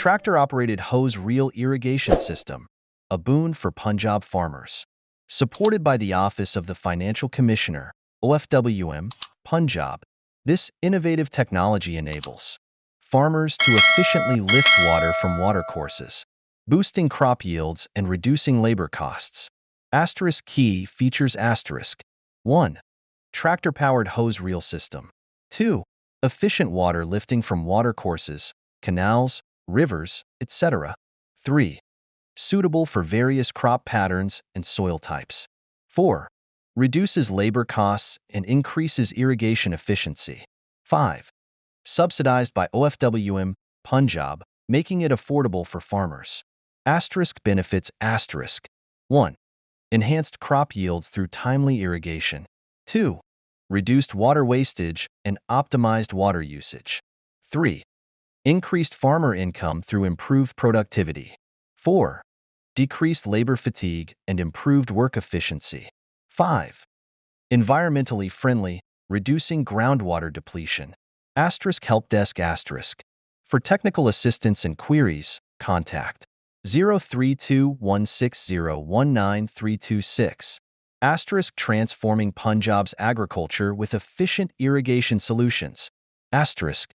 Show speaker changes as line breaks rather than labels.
tractor-operated hose reel irrigation system, a boon for Punjab farmers. Supported by the Office of the Financial Commissioner, OFWM PUNJAB, this innovative technology enables farmers to efficiently lift water from watercourses, boosting crop yields and reducing labor costs. Asterisk key features asterisk 1. Tractor-powered hose reel system. 2. Efficient water lifting from watercourses, canals, rivers, etc. 3. Suitable for various crop patterns and soil types. 4. Reduces labor costs and increases irrigation efficiency. 5. Subsidized by OFWM PUNJAB, making it affordable for farmers. Asterisk benefits asterisk 1. Enhanced crop yields through timely irrigation. 2. Reduced water wastage and optimized water usage. 3. Increased farmer income through improved productivity. 4. Decreased labor fatigue and improved work efficiency. 5. Environmentally friendly, reducing groundwater depletion. Asterisk help desk asterisk. For technical assistance and queries, contact 032-160-19326. Asterisk transforming Punjab's agriculture with efficient irrigation solutions. Asterisk